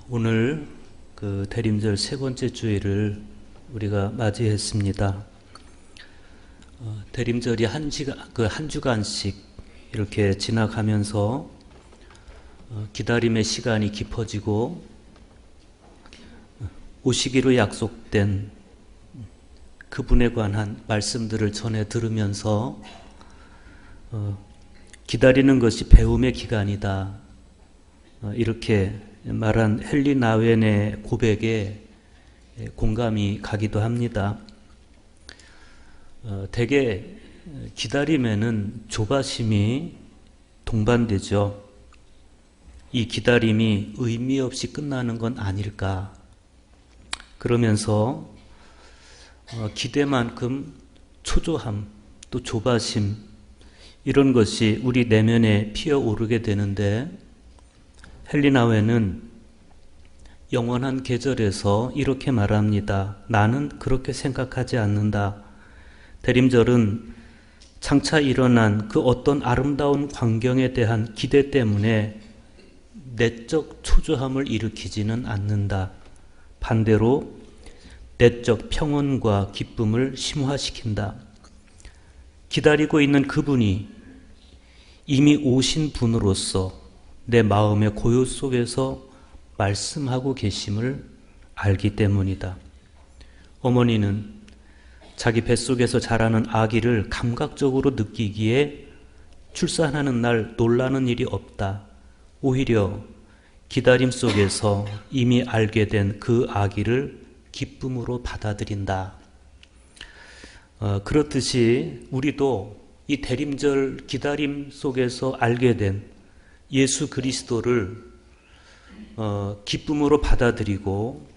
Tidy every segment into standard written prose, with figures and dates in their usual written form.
오늘 대림절 세 번째 주일을 우리가 맞이했습니다. 대림절이 한 주간씩 이렇게 지나가면서 기다림의 시간이 깊어지고 오시기로 약속된 그분에 관한 말씀들을 전해 들으면서 기다리는 것이 배움의 기간이다, 이렇게 말한 헨리 나웬의 고백에 공감이 가기도 합니다. 대개 기다림에는 조바심이 동반되죠. 이 기다림이 의미 없이 끝나는 건 아닐까. 그러면서 기대만큼 초조함, 또 조바심, 이런 것이 우리 내면에 피어오르게 되는데, 헨리 나웬은 영원한 계절에서 이렇게 말합니다. 나는 그렇게 생각하지 않는다. 대림절은 장차 일어난 그 어떤 아름다운 광경에 대한 기대 때문에 내적 초조함을 일으키지는 않는다. 반대로 내적 평온과 기쁨을 심화시킨다. 기다리고 있는 그분이 이미 오신 분으로서 내 마음의 고요 속에서 말씀하고 계심을 알기 때문이다. 어머니는 자기 뱃속에서 자라는 아기를 감각적으로 느끼기에 출산하는 날 놀라는 일이 없다. 오히려 기다림 속에서 이미 알게 된 그 아기를 기쁨으로 받아들인다. 그렇듯이 우리도 이 대림절 기다림 속에서 알게 된 예수 그리스도를 기쁨으로 받아들이고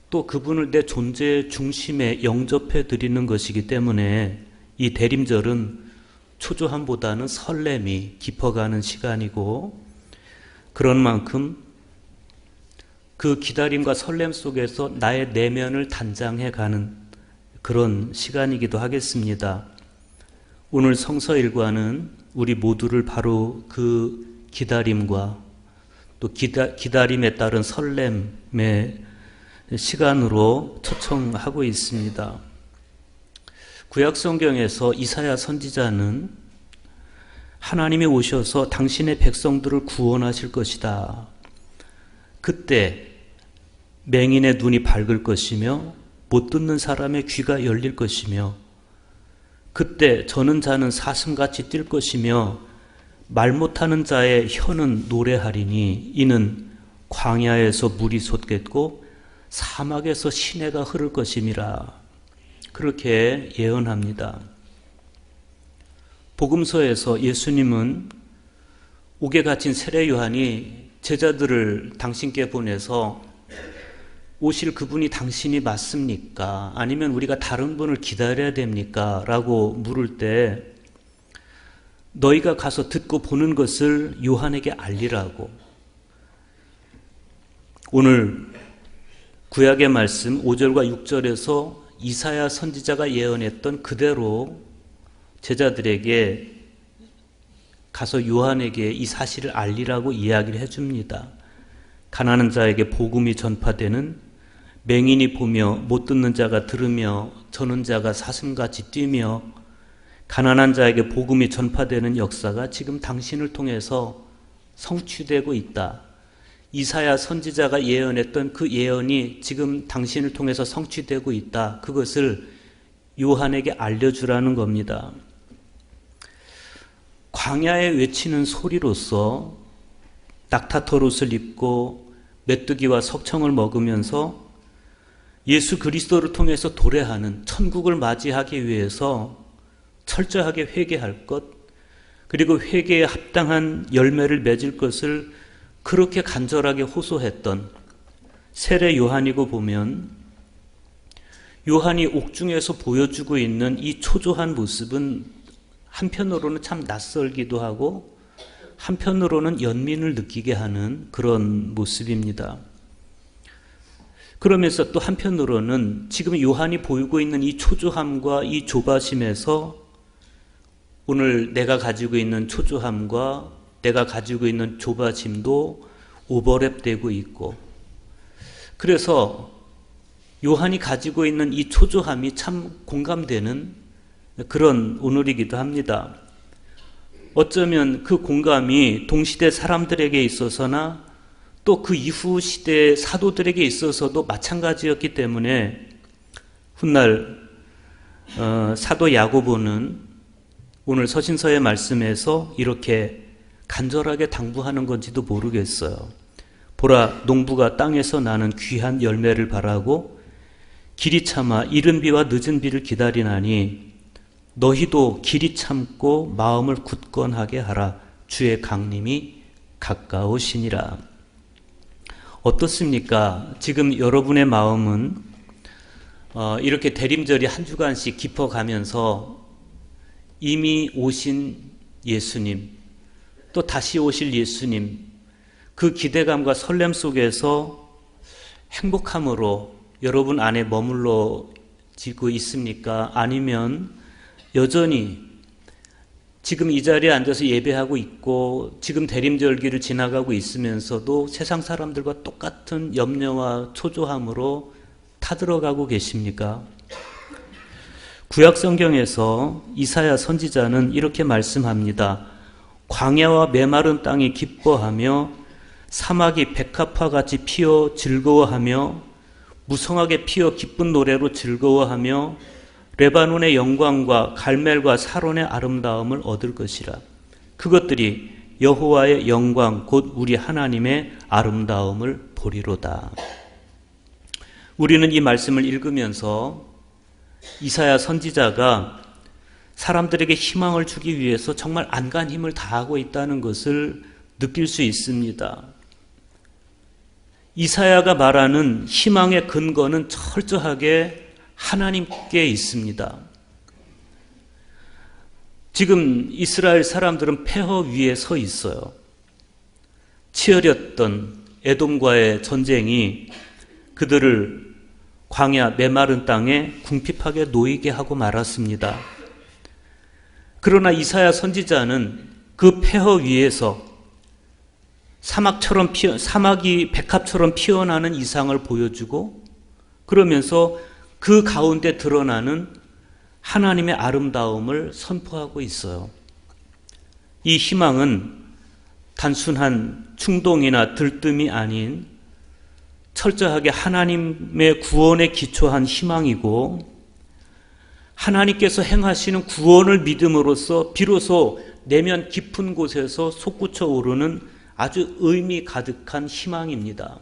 또 그분을 내 존재의 중심에 영접해 드리는 것이기 때문에 이 대림절은 초조함보다는 설렘이 깊어가는 시간이고, 그런 만큼 그 기다림과 설렘 속에서 나의 내면을 단장해 가는 그런 시간이기도 하겠습니다. 오늘 성서 일과는 우리 모두를 바로 그 기다림과 또 기다림에 따른 설렘의 시간으로 초청하고 있습니다. 구약 성경에서 이사야 선지자는 하나님이 오셔서 당신의 백성들을 구원하실 것이다. 그때 맹인의 눈이 밝을 것이며 못 듣는 사람의 귀가 열릴 것이며, 그때 저는 자는 사슴같이 뛸 것이며 말 못하는 자의 혀는 노래하리니 이는 광야에서 물이 솟겠고 사막에서 시내가 흐를 것임이라. 그렇게 예언합니다. 복음서에서 예수님은 옥에 갇힌 세례 요한이 제자들을 당신께 보내서 오실 그분이 당신이 맞습니까? 아니면 우리가 다른 분을 기다려야 됩니까? 라고 물을 때 너희가 가서 듣고 보는 것을 요한에게 알리라고. 오늘 구약의 말씀 5절과 6절에서 이사야 선지자가 예언했던 그대로 제자들에게 가서 요한에게 이 사실을 알리라고 이야기를 해줍니다. 가난한 자에게 복음이 전파되는, 맹인이 보며 못 듣는 자가 들으며 저는 자가 사슴같이 뛰며 가난한 자에게 복음이 전파되는 역사가 지금 당신을 통해서 성취되고 있다. 이사야 선지자가 예언했던 그 예언이 지금 당신을 통해서 성취되고 있다. 그것을 요한에게 알려주라는 겁니다. 광야에 외치는 소리로서 낙타털옷을 입고 메뚜기와 석청을 먹으면서 예수 그리스도를 통해서 도래하는 천국을 맞이하기 위해서 철저하게 회개할 것, 그리고 회개에 합당한 열매를 맺을 것을 그렇게 간절하게 호소했던 세례 요한이고 보면, 요한이 옥중에서 보여주고 있는 이 초조한 모습은 한편으로는 참 낯설기도 하고 한편으로는 연민을 느끼게 하는 그런 모습입니다. 그러면서 또 한편으로는 지금 요한이 보이고 있는 이 초조함과 이 조바심에서 오늘 내가 가지고 있는 초조함과 내가 가지고 있는 조바심도 오버랩되고 있고, 그래서 요한이 가지고 있는 이 초조함이 참 공감되는 그런 오늘이기도 합니다. 어쩌면 그 공감이 동시대 사람들에게 있어서나 또 그 이후 시대 사도들에게 있어서도 마찬가지였기 때문에 훗날 사도 야고보는 오늘 서신서의 말씀에서 이렇게 간절하게 당부하는 건지도 모르겠어요. 보라, 농부가 땅에서 나는 귀한 열매를 바라고 길이 참아 이른 비와 늦은 비를 기다리나니 너희도 길이 참고 마음을 굳건하게 하라. 주의 강림이 가까우시니라. 어떻습니까? 지금 여러분의 마음은 이렇게 대림절이 한 주간씩 깊어가면서 이미 오신 예수님, 또 다시 오실 예수님, 그 기대감과 설렘 속에서 행복함으로 여러분 안에 머물러지고 있습니까? 아니면 여전히 지금 이 자리에 앉아서 예배하고 있고 지금 대림절기를 지나가고 있으면서도 세상 사람들과 똑같은 염려와 초조함으로 타들어가고 계십니까? 구약 성경에서 이사야 선지자는 이렇게 말씀합니다. 광야와 메마른 땅이 기뻐하며 사막이 백합화 같이 피어 즐거워하며 무성하게 피어 기쁜 노래로 즐거워하며 레바논의 영광과 갈멜과 사론의 아름다움을 얻을 것이라. 그것들이 여호와의 영광 곧 우리 하나님의 아름다움을 보리로다. 우리는 이 말씀을 읽으면서 이사야 선지자가 사람들에게 희망을 주기 위해서 정말 안간 힘을 다하고 있다는 것을 느낄 수 있습니다. 이사야가 말하는 희망의 근거는 철저하게 하나님께 있습니다. 지금 이스라엘 사람들은 폐허 위에 서 있어요. 치열했던 에돔과의 전쟁이 그들을 광야 메마른 땅에 궁핍하게 놓이게 하고 말았습니다. 그러나 이사야 선지자는 그 폐허 위에서 사막이 백합처럼 피어나는 이상을 보여주고 그러면서 그 가운데 드러나는 하나님의 아름다움을 선포하고 있어요. 이 희망은 단순한 충동이나 들뜸이 아닌 철저하게 하나님의 구원에 기초한 희망이고 하나님께서 행하시는 구원을 믿음으로써 비로소 내면 깊은 곳에서 솟구쳐 오르는 아주 의미 가득한 희망입니다.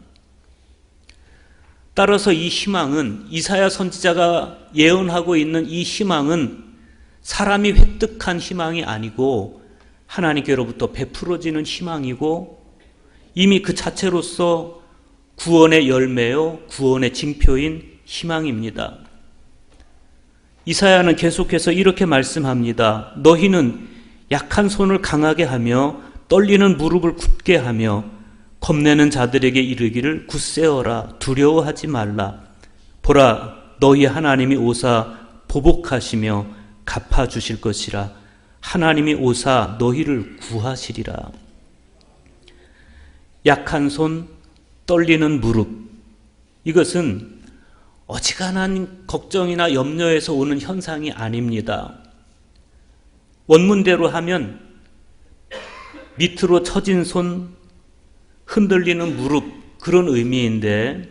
따라서 이 희망은 이사야 선지자가 예언하고 있는 이 희망은 사람이 획득한 희망이 아니고 하나님께로부터 베풀어지는 희망이고 이미 그 자체로서 구원의 열매요 구원의 징표인 희망입니다. 이사야는 계속해서 이렇게 말씀합니다. 너희는 약한 손을 강하게 하며 떨리는 무릎을 굳게 하며 겁내는 자들에게 이르기를 굳세어라 두려워하지 말라. 보라 너희 하나님이 오사 보복하시며 갚아주실 것이라. 하나님이 오사 너희를 구하시리라. 약한 손, 떨리는 무릎, 이것은 어지간한 걱정이나 염려에서 오는 현상이 아닙니다. 원문대로 하면 밑으로 처진 손, 흔들리는 무릎, 그런 의미인데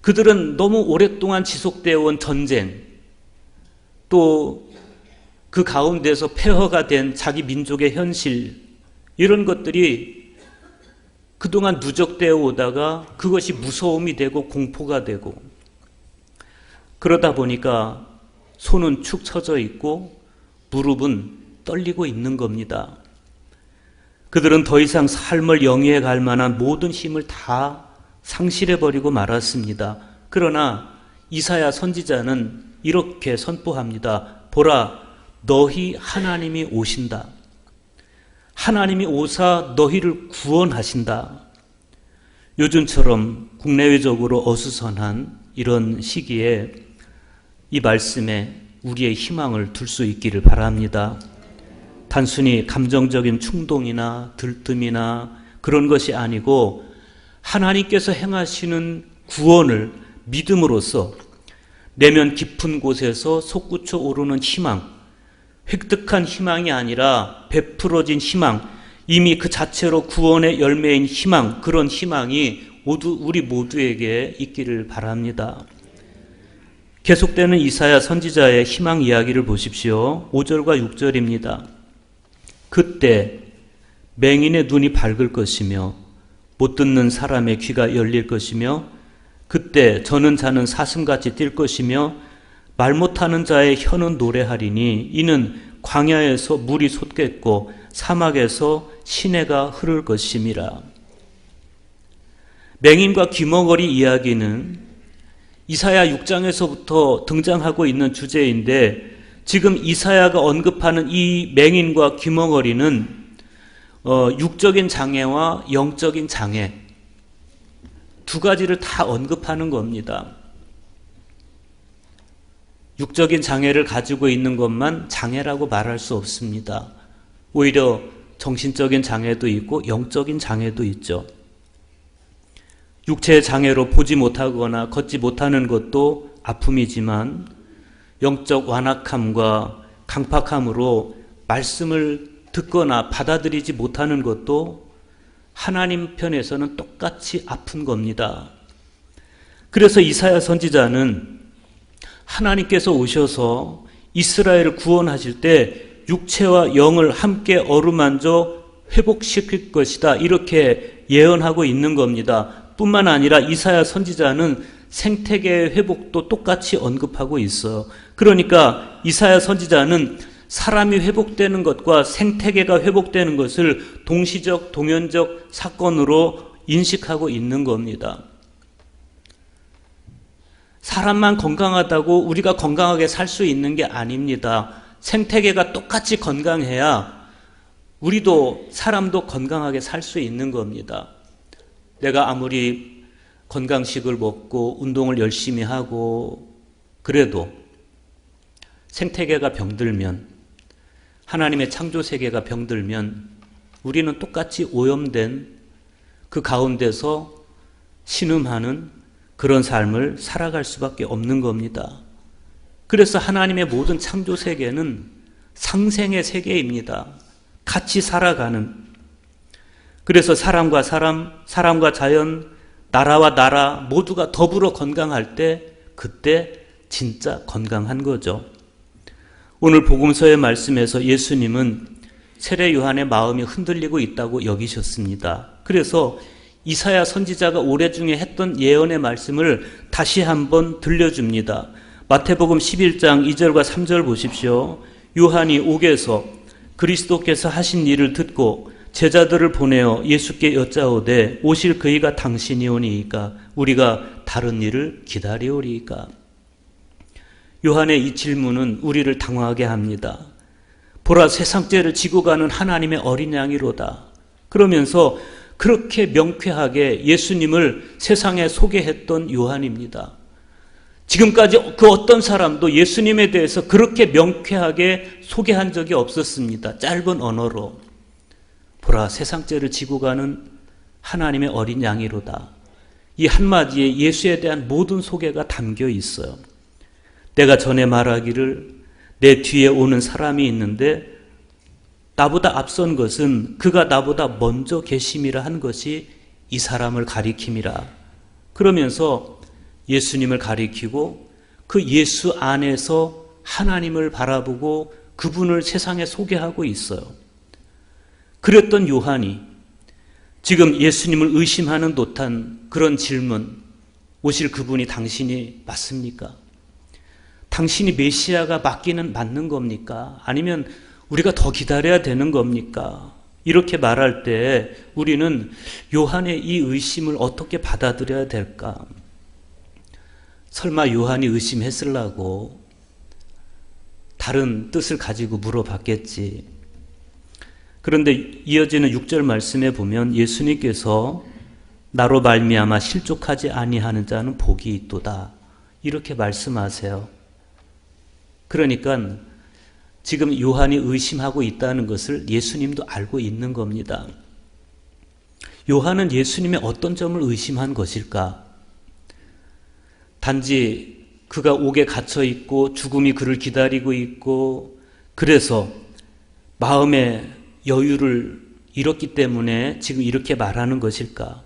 그들은 너무 오랫동안 지속되어 온 전쟁, 또 그 가운데서 폐허가 된 자기 민족의 현실, 이런 것들이 그동안 누적되어 오다가 그것이 무서움이 되고 공포가 되고 그러다 보니까 손은 축 처져 있고 무릎은 떨리고 있는 겁니다. 그들은 더 이상 삶을 영위해 갈 만한 모든 힘을 다 상실해버리고 말았습니다. 그러나 이사야 선지자는 이렇게 선포합니다. 보라, 너희 하나님이 오신다. 하나님이 오사 너희를 구원하신다. 요즘처럼 국내외적으로 어수선한 이런 시기에 이 말씀에 우리의 희망을 둘 수 있기를 바랍니다. 단순히 감정적인 충동이나 들뜸이나 그런 것이 아니고 하나님께서 행하시는 구원을 믿음으로써 내면 깊은 곳에서 솟구쳐 오르는 희망, 획득한 희망이 아니라 베풀어진 희망, 이미 그 자체로 구원의 열매인 희망, 그런 희망이 모두 우리 모두에게 있기를 바랍니다. 계속되는 이사야 선지자의 희망 이야기를 보십시오. 5절과 6절입니다. 그때 맹인의 눈이 밝을 것이며 못 듣는 사람의 귀가 열릴 것이며 그때 저는 자는 사슴같이 뛸 것이며 말 못하는 자의 혀는 노래하리니 이는 광야에서 물이 솟겠고 사막에서 시내가 흐를 것임이라. 맹인과 귀머거리 이야기는 이사야 6장에서부터 등장하고 있는 주제인데 지금 이사야가 언급하는 이 맹인과 귀머거리는 육적인 장애와 영적인 장애 두 가지를 다 언급하는 겁니다. 육적인 장애를 가지고 있는 것만 장애라고 말할 수 없습니다. 오히려 정신적인 장애도 있고 영적인 장애도 있죠. 육체의 장애로 보지 못하거나 걷지 못하는 것도 아픔이지만 영적 완악함과 강팍함으로 말씀을 듣거나 받아들이지 못하는 것도 하나님 편에서는 똑같이 아픈 겁니다. 그래서 이사야 선지자는 하나님께서 오셔서 이스라엘을 구원하실 때 육체와 영을 함께 어루만져 회복시킬 것이다, 이렇게 예언하고 있는 겁니다. 뿐만 아니라 이사야 선지자는 생태계의 회복도 똑같이 언급하고 있어요. 그러니까 이사야 선지자는 사람이 회복되는 것과 생태계가 회복되는 것을 동시적, 동연적 사건으로 인식하고 있는 겁니다. 사람만 건강하다고 우리가 건강하게 살 수 있는 게 아닙니다. 생태계가 똑같이 건강해야 우리도 사람도 건강하게 살 수 있는 겁니다. 내가 아무리 건강식을 먹고 운동을 열심히 하고 그래도 생태계가 병들면, 하나님의 창조세계가 병들면 우리는 똑같이 오염된 그 가운데서 신음하는 그런 삶을 살아갈 수밖에 없는 겁니다. 그래서 하나님의 모든 창조세계는 상생의 세계입니다. 같이 살아가는. 그래서 사람과 사람, 사람과 자연, 나라와 나라 모두가 더불어 건강할 때 그때 진짜 건강한 거죠. 오늘 복음서의 말씀에서 예수님은 세례 요한의 마음이 흔들리고 있다고 여기셨습니다. 그래서 이사야 선지자가 올해 중에 했던 예언의 말씀을 다시 한번 들려줍니다. 마태복음 11장 2절과 3절 보십시오. 요한이 옥에서 그리스도께서 하신 일을 듣고 제자들을 보내어 예수께 여짜오되 오실 그이가 당신이오니이까 우리가 다른 일을 기다리오리이까. 요한의 이 질문은 우리를 당황하게 합니다. 보라, 세상죄를 지고 가는 하나님의 어린 양이로다. 그러면서 그렇게 명쾌하게 예수님을 세상에 소개했던 요한입니다. 지금까지 그 어떤 사람도 예수님에 대해서 그렇게 명쾌하게 소개한 적이 없었습니다. 짧은 언어로. 보라, 세상죄를 지고 가는 하나님의 어린 양이로다. 이 한마디에 예수에 대한 모든 소개가 담겨 있어요. 내가 전에 말하기를 내 뒤에 오는 사람이 있는데 나보다 앞선 것은 그가 나보다 먼저 계심이라 한 것이 이 사람을 가리킴이라. 그러면서 예수님을 가리키고 그 예수 안에서 하나님을 바라보고 그분을 세상에 소개하고 있어요. 그랬던 요한이 지금 예수님을 의심하는 듯한 그런 질문, 오실 그분이 당신이 맞습니까? 당신이 메시아가 맞는 겁니까? 아니면 우리가 더 기다려야 되는 겁니까? 이렇게 말할 때 우리는 요한의 이 의심을 어떻게 받아들여야 될까? 설마 요한이 의심했으려고 다른 뜻을 가지고 물어봤겠지. 그런데 이어지는 6절 말씀에 보면 예수님께서 나로 말미암아 실족하지 아니하는 자는 복이 있도다, 이렇게 말씀하세요. 그러니까 지금 요한이 의심하고 있다는 것을 예수님도 알고 있는 겁니다. 요한은 예수님의 어떤 점을 의심한 것일까? 단지 그가 옥에 갇혀 있고 죽음이 그를 기다리고 있고 그래서 마음의 여유를 잃었기 때문에 지금 이렇게 말하는 것일까?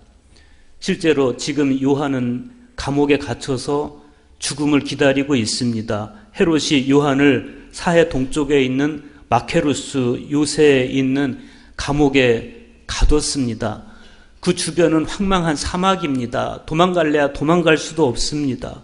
실제로 지금 요한은 감옥에 갇혀서 죽음을 기다리고 있습니다. 헤롯이 요한을 사해 동쪽에 있는 마케루스 요새에 있는 감옥에 가뒀습니다. 그 주변은 황망한 사막입니다. 도망갈래야 도망갈 수도 없습니다.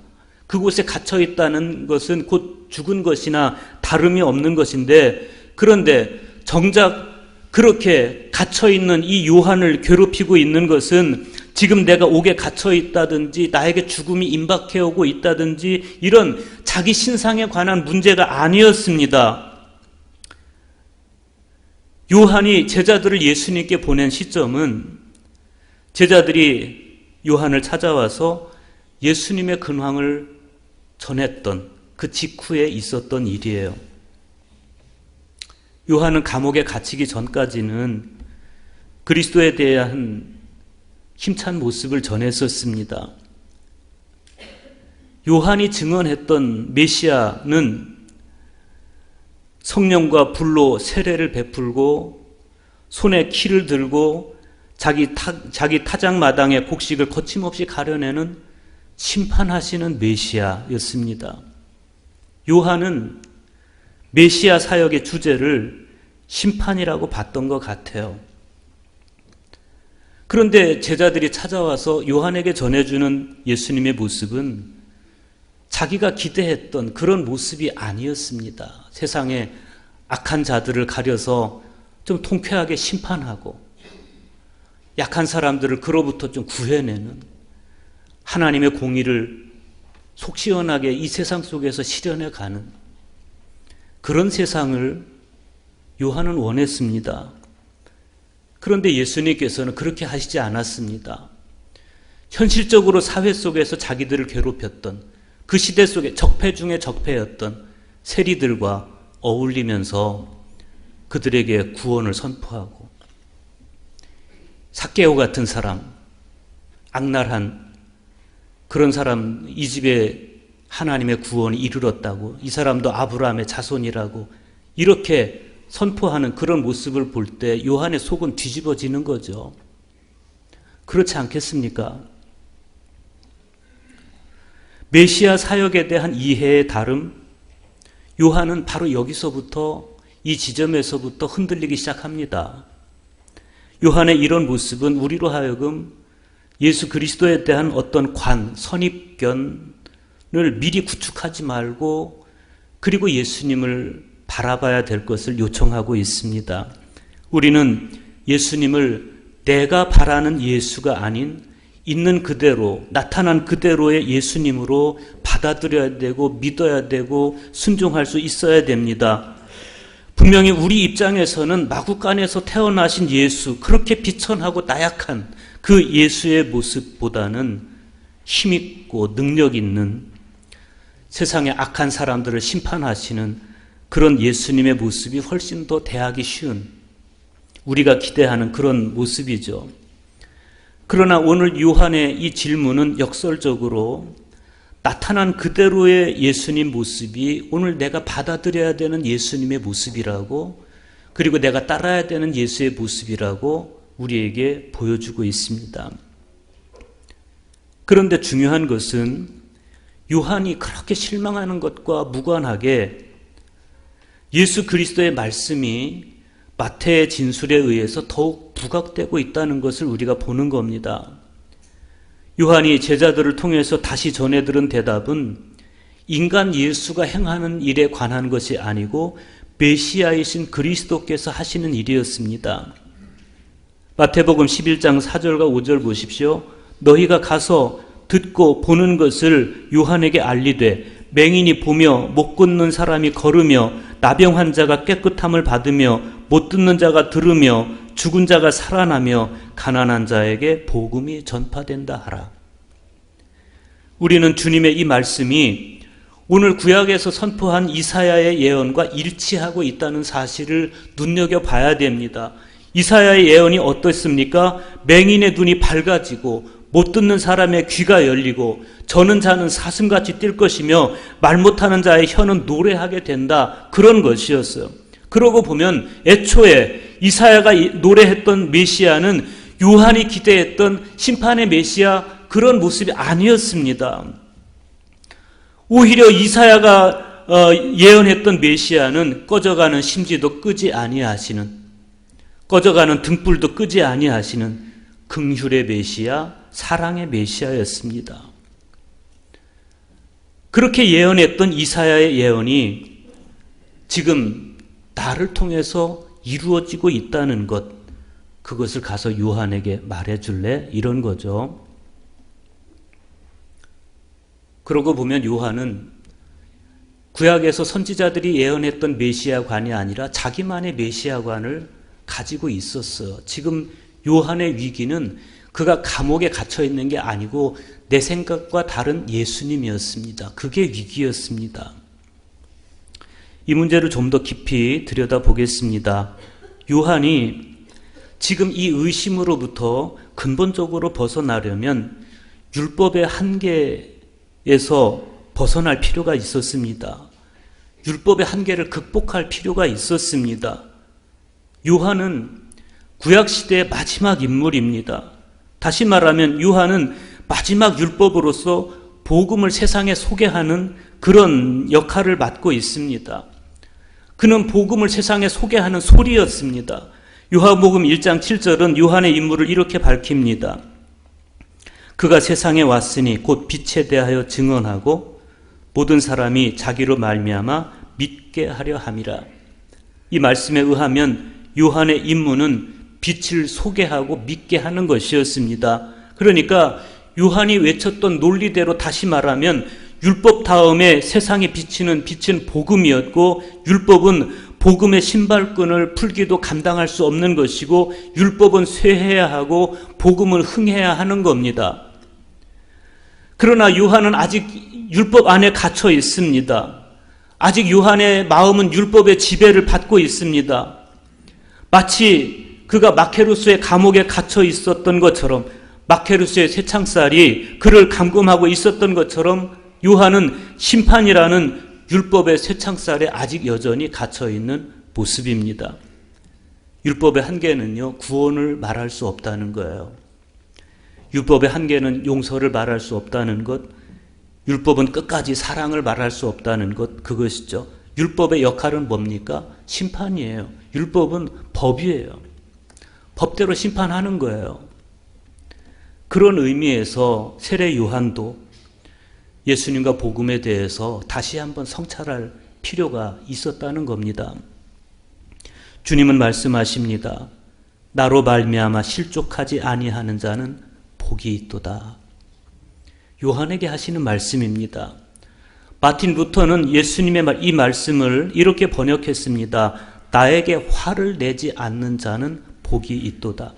그곳에 갇혀 있다는 것은 곧 죽은 것이나 다름이 없는 것인데, 그런데 정작 그렇게 갇혀 있는 이 요한을 괴롭히고 있는 것은 지금 내가 옥에 갇혀 있다든지 나에게 죽음이 임박해 오고 있다든지 이런 자기 신상에 관한 문제가 아니었습니다. 요한이 제자들을 예수님께 보낸 시점은 제자들이 요한을 찾아와서 예수님의 근황을 전했던 그 직후에 있었던 일이에요. 요한은 감옥에 갇히기 전까지는 그리스도에 대한 힘찬 모습을 전했었습니다. 요한이 증언했던 메시아는 성령과 불로 세례를 베풀고 손에 키를 들고 자기 타작마당의 곡식을 거침없이 가려내는 심판하시는 메시아였습니다. 요한은 메시아 사역의 주제를 심판이라고 봤던 것 같아요. 그런데 제자들이 찾아와서 요한에게 전해주는 예수님의 모습은 자기가 기대했던 그런 모습이 아니었습니다. 세상에 악한 자들을 가려서 좀 통쾌하게 심판하고 약한 사람들을 그로부터 좀 구해내는 하나님의 공의를 속 시원하게 이 세상 속에서 실현해가는 그런 세상을 요한은 원했습니다. 그런데 예수님께서는 그렇게 하시지 않았습니다. 현실적으로 사회 속에서 자기들을 괴롭혔던 그 시대 속에 적폐 중에 적폐였던 세리들과 어울리면서 그들에게 구원을 선포하고, 삭개오 같은 사람, 악랄한 그런 사람, 이 집에 하나님의 구원이 이르렀다고, 이 사람도 아브라함의 자손이라고 이렇게 선포하는 그런 모습을 볼 때 요한의 속은 뒤집어지는 거죠. 그렇지 않겠습니까? 메시아 사역에 대한 이해의 다름, 요한은 바로 여기서부터, 이 지점에서부터 흔들리기 시작합니다. 요한의 이런 모습은 우리로 하여금 예수 그리스도에 대한 어떤 선입견을 미리 구축하지 말고, 그리고 예수님을 바라봐야 될 것을 요청하고 있습니다. 우리는 예수님을 내가 바라는 예수가 아닌 있는 그대로, 나타난 그대로의 예수님으로 받아들여야 되고 믿어야 되고 순종할 수 있어야 됩니다. 분명히 우리 입장에서는 마구간에서 태어나신 예수, 그렇게 비천하고 나약한 그 예수의 모습보다는 힘있고 능력 있는, 세상의 악한 사람들을 심판하시는 그런 예수님의 모습이 훨씬 더 대하기 쉬운, 우리가 기대하는 그런 모습이죠. 그러나 오늘 요한의 이 질문은 역설적으로 나타난 그대로의 예수님 모습이 오늘 내가 받아들여야 되는 예수님의 모습이라고, 그리고 내가 따라야 되는 예수의 모습이라고 우리에게 보여주고 있습니다. 그런데 중요한 것은 요한이 그렇게 실망하는 것과 무관하게 예수 그리스도의 말씀이 마태의 진술에 의해서 더욱 부각되고 있다는 것을 우리가 보는 겁니다. 요한이 제자들을 통해서 다시 전해들은 대답은 인간 예수가 행하는 일에 관한 것이 아니고 메시아이신 그리스도께서 하시는 일이었습니다. 마태복음 11장 4절과 5절 보십시오. 너희가 가서 듣고 보는 것을 요한에게 알리되 맹인이 보며 못 걷는 사람이 걸으며 나병 환자가 깨끗함을 받으며 못 듣는 자가 들으며 죽은 자가 살아나며 가난한 자에게 복음이 전파된다 하라. 우리는 주님의 이 말씀이 오늘 구약에서 선포한 이사야의 예언과 일치하고 있다는 사실을 눈여겨봐야 됩니다. 이사야의 예언이 어떻습니까? 맹인의 눈이 밝아지고 못 듣는 사람의 귀가 열리고 저는 자는 사슴같이 뛸 것이며 말 못하는 자의 혀는 노래하게 된다. 그런 것이었어요. 그러고 보면 애초에 이사야가 노래했던 메시아는 요한이 기대했던 심판의 메시아 그런 모습이 아니었습니다. 오히려 이사야가 예언했던 메시아는 꺼져가는 심지도 끄지 아니하시는, 꺼져가는 등불도 끄지 아니하시는 긍휼의 메시아, 사랑의 메시아였습니다. 그렇게 예언했던 이사야의 예언이 지금 나를 통해서 이루어지고 있다는 것, 그것을 가서 요한에게 말해줄래? 이런 거죠. 그러고 보면 요한은 구약에서 선지자들이 예언했던 메시아관이 아니라 자기만의 메시아관을 가지고 있었어요. 지금 요한의 위기는 그가 감옥에 갇혀 있는 게 아니고 내 생각과 다른 예수님이었습니다. 그게 위기였습니다. 이 문제를 좀 더 깊이 들여다보겠습니다. 요한이 지금 이 의심으로부터 근본적으로 벗어나려면 율법의 한계에서 벗어날 필요가 있었습니다. 율법의 한계를 극복할 필요가 있었습니다. 요한은 구약시대의 마지막 인물입니다. 다시 말하면 요한은 마지막 율법으로서 복음을 세상에 소개하는 그런 역할을 맡고 있습니다. 그는 복음을 세상에 소개하는 소리였습니다. 요한복음 1장 7절은 요한의 인물을 이렇게 밝힙니다. 그가 세상에 왔으니 곧 빛에 대하여 증언하고 모든 사람이 자기로 말미암아 믿게 하려 함이라. 이 말씀에 의하면 요한의 임무는 빛을 소개하고 믿게 하는 것이었습니다. 그러니까 요한이 외쳤던 논리대로 다시 말하면 율법 다음에 세상에 비치는 빛은 복음이었고 율법은 복음의 신발끈을 풀기도 감당할 수 없는 것이고 율법은 쇠해야 하고 복음은 흥해야 하는 겁니다. 그러나 요한은 아직 율법 안에 갇혀 있습니다. 아직 요한의 마음은 율법의 지배를 받고 있습니다. 마치 그가 마케루스의 감옥에 갇혀 있었던 것처럼, 마케루스의 쇠창살이 그를 감금하고 있었던 것처럼 요한은 심판이라는 율법의 쇠창살에 아직 여전히 갇혀 있는 모습입니다. 율법의 한계는요, 구원을 말할 수 없다는 거예요. 율법의 한계는 용서를 말할 수 없다는 것, 율법은 끝까지 사랑을 말할 수 없다는 것, 그것이죠. 율법의 역할은 뭡니까? 심판이에요. 율법은 법이에요. 법대로 심판하는 거예요. 그런 의미에서 세례 요한도 예수님과 복음에 대해서 다시 한번 성찰할 필요가 있었다는 겁니다. 주님은 말씀하십니다. 나로 말미암아 실족하지 아니하는 자는 복이 있도다. 요한에게 하시는 말씀입니다. 마틴 루터는 예수님의 이 말씀을 이렇게 번역했습니다. 나에게 화를 내지 않는 자는 복이 있도다.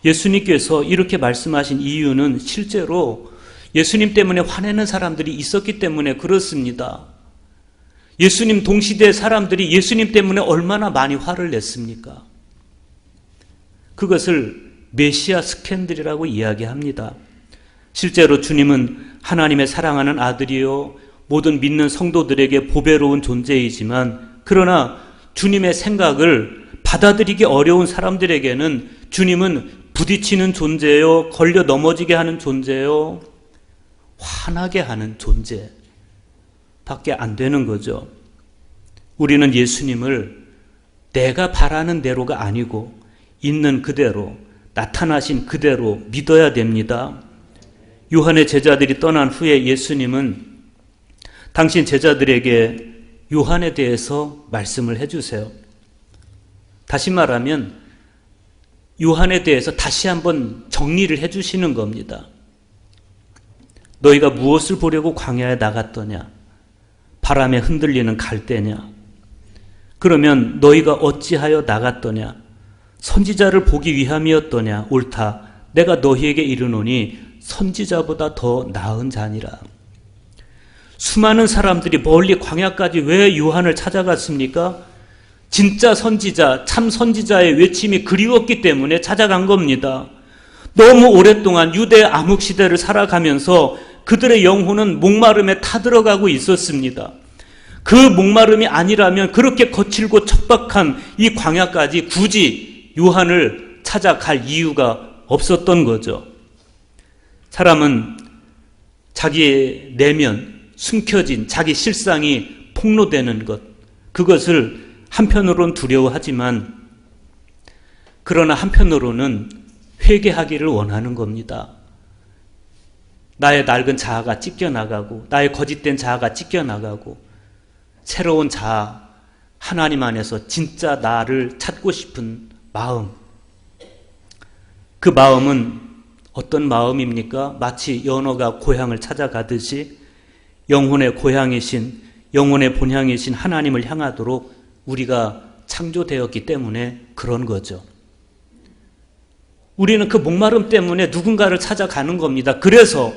예수님께서 이렇게 말씀하신 이유는 실제로 예수님 때문에 화내는 사람들이 있었기 때문에 그렇습니다. 예수님 동시대 사람들이 예수님 때문에 얼마나 많이 화를 냈습니까? 그것을 메시아 스캔들이라고 이야기합니다. 실제로 주님은 하나님의 사랑하는 아들이요 모든 믿는 성도들에게 보배로운 존재이지만 그러나 주님의 생각을 받아들이기 어려운 사람들에게는 주님은 부딪히는 존재요, 걸려 넘어지게 하는 존재요, 화나게 하는 존재 밖에 안 되는 거죠. 우리는 예수님을 내가 바라는 대로가 아니고 있는 그대로, 나타나신 그대로 믿어야 됩니다. 요한의 제자들이 떠난 후에 예수님은 당신 제자들에게 요한에 대해서 말씀을 해주세요. 다시 말하면 요한에 대해서 다시 한번 정리를 해주시는 겁니다. 너희가 무엇을 보려고 광야에 나갔더냐? 바람에 흔들리는 갈대냐? 그러면 너희가 어찌하여 나갔더냐? 선지자를 보기 위함이었더냐? 옳다. 내가 너희에게 이르노니 선지자보다 더 나은 자니라. 수많은 사람들이 멀리 광야까지 왜 요한을 찾아갔습니까? 진짜 선지자, 참 선지자의 외침이 그리웠기 때문에 찾아간 겁니다. 너무 오랫동안 유대 암흑 시대를 살아가면서 그들의 영혼은 목마름에 타들어가고 있었습니다. 그 목마름이 아니라면 그렇게 거칠고 척박한 이 광야까지 굳이 요한을 찾아갈 이유가 없었던 거죠. 사람은 자기의 내면, 숨겨진 자기 실상이 폭로되는 것, 그것을 한편으로는 두려워하지만 그러나 한편으로는 회개하기를 원하는 겁니다. 나의 낡은 자아가 찢겨나가고 나의 거짓된 자아가 찢겨나가고 새로운 자아, 하나님 안에서 진짜 나를 찾고 싶은 마음. 그 마음은 어떤 마음입니까? 마치 연어가 고향을 찾아가듯이 영혼의 고향이신, 영혼의 본향이신 하나님을 향하도록 우리가 창조되었기 때문에 그런 거죠. 우리는 그 목마름 때문에 누군가를 찾아가는 겁니다. 그래서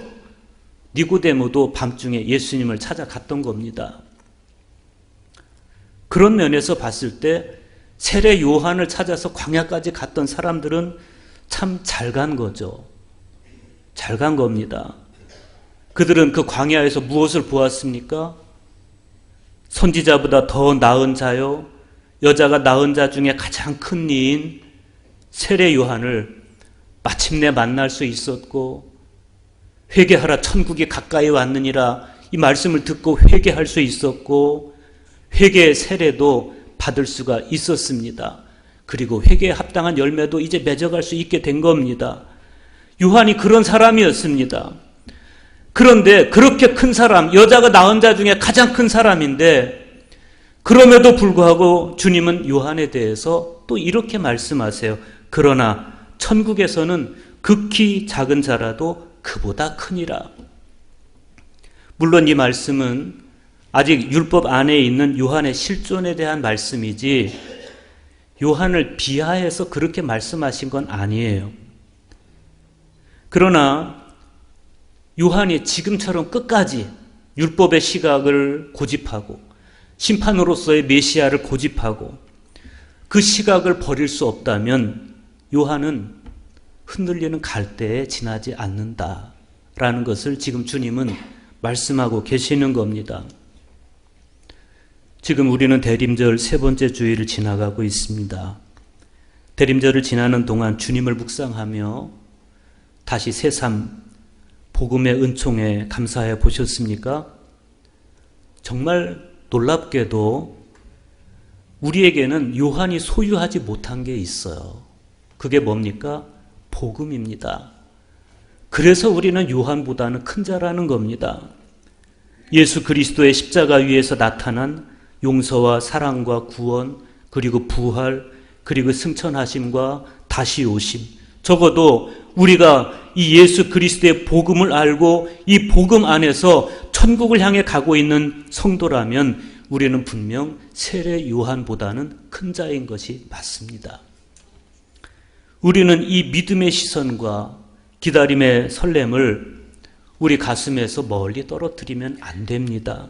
니고데모도 밤중에 예수님을 찾아갔던 겁니다. 그런 면에서 봤을 때 세례 요한을 찾아서 광야까지 갔던 사람들은 참 잘 간 거죠. 잘 간 겁니다. 그들은 그 광야에서 무엇을 보았습니까? 선지자보다 더 나은 자요, 여자가 낳은 자 중에 가장 큰 이인 세례 요한을 마침내 만날 수 있었고, 회개하라 천국이 가까이 왔느니라 이 말씀을 듣고 회개할 수 있었고, 회개의 세례도 받을 수가 있었습니다. 그리고 회개에 합당한 열매도 이제 맺어갈 수 있게 된 겁니다. 요한이 그런 사람이었습니다. 그런데 그렇게 큰 사람, 여자가 낳은 자 중에 가장 큰 사람인데 그럼에도 불구하고 주님은 요한에 대해서 또 이렇게 말씀하세요. 그러나 천국에서는 극히 작은 자라도 그보다 크니라. 물론 이 말씀은 아직 율법 안에 있는 요한의 실존에 대한 말씀이지 요한을 비하해서 그렇게 말씀하신 건 아니에요. 그러나 요한이 지금처럼 끝까지 율법의 시각을 고집하고 심판으로서의 메시아를 고집하고 그 시각을 버릴 수 없다면 요한은 흔들리는 갈대에 지나지 않는다라는 것을 지금 주님은 말씀하고 계시는 겁니다. 지금 우리는 대림절 세 번째 주일을 지나가고 있습니다. 대림절을 지나는 동안 주님을 묵상하며 다시 새삼 복음의 은총에 감사해 보셨습니까? 정말 놀랍게도 우리에게는 요한이 소유하지 못한 게 있어요. 그게 뭡니까? 복음입니다. 그래서 우리는 요한보다는 큰 자라는 겁니다. 예수 그리스도의 십자가 위에서 나타난 용서와 사랑과 구원, 그리고 부활, 그리고 승천하심과 다시 오심. 적어도 우리가 이 예수 그리스도의 복음을 알고 이 복음 안에서 천국을 향해 가고 있는 성도라면 우리는 분명 세례 요한보다는 큰 자인 것이 맞습니다. 우리는 이 믿음의 시선과 기다림의 설렘을 우리 가슴에서 멀리 떨어뜨리면 안 됩니다.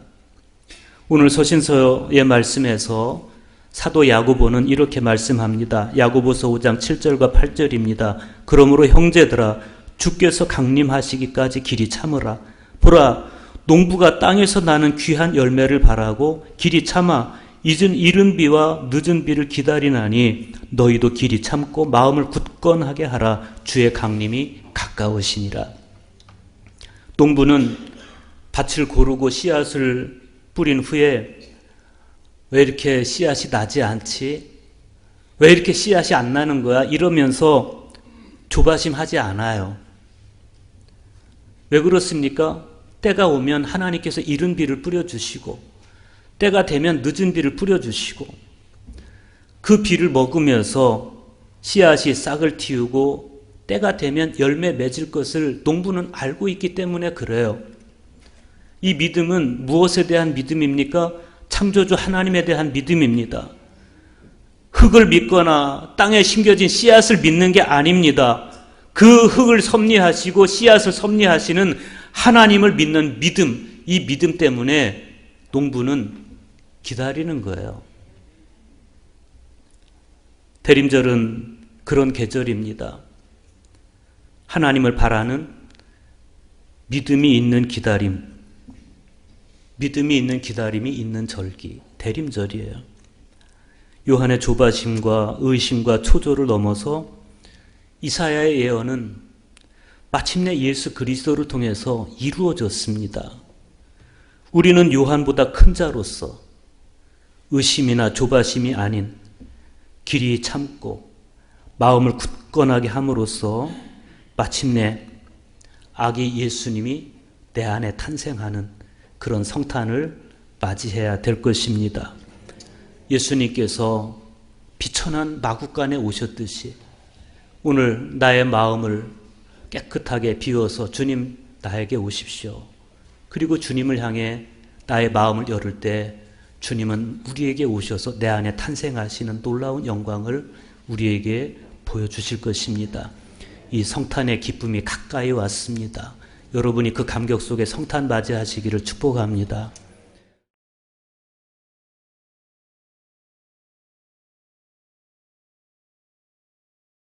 오늘 서신서의 말씀에서 사도 야고보는 이렇게 말씀합니다. 야고보서 5장 7절과 8절입니다. 그러므로 형제들아 주께서 강림하시기까지 길이 참으라. 보라 농부가 땅에서 나는 귀한 열매를 바라고 길이 참아 이른 비와 늦은 비를 기다리나니 너희도 길이 참고 마음을 굳건하게 하라. 주의 강림이 가까우시니라. 농부는 밭을 고르고 씨앗을 뿌린 후에 왜 이렇게 씨앗이 나지 않지? 왜 이렇게 씨앗이 안 나는 거야? 이러면서 조바심하지 않아요. 왜 그렇습니까? 때가 오면 하나님께서 이른 비를 뿌려주시고 때가 되면 늦은 비를 뿌려주시고 그 비를 먹으면서 씨앗이 싹을 틔우고 때가 되면 열매 맺을 것을 농부는 알고 있기 때문에 그래요. 이 믿음은 무엇에 대한 믿음입니까? 창조주 하나님에 대한 믿음입니다. 흙을 믿거나 땅에 심겨진 씨앗을 믿는 게 아닙니다. 그 흙을 섭리하시고 씨앗을 섭리하시는 하나님을 믿는 믿음, 이 믿음 때문에 농부는 기다리는 거예요. 대림절은 그런 계절입니다. 하나님을 바라는 믿음이 있는 기다림, 믿음이 있는 기다림이 있는 절기, 대림절이에요. 요한의 조바심과 의심과 초조를 넘어서 이사야의 예언은 마침내 예수 그리스도를 통해서 이루어졌습니다. 우리는 요한보다 큰 자로서 의심이나 조바심이 아닌 길이 참고 마음을 굳건하게 함으로써 마침내 아기 예수님이 내 안에 탄생하는 그런 성탄을 맞이해야 될 것입니다. 예수님께서 비천한 마구간에 오셨듯이 오늘 나의 마음을 깨끗하게 비워서 주님 나에게 오십시오. 그리고 주님을 향해 나의 마음을 열을 때 주님은 우리에게 오셔서 내 안에 탄생하시는 놀라운 영광을 우리에게 보여주실 것입니다. 이 성탄의 기쁨이 가까이 왔습니다. 여러분이 그 감격 속에 성탄 맞이하시기를 축복합니다.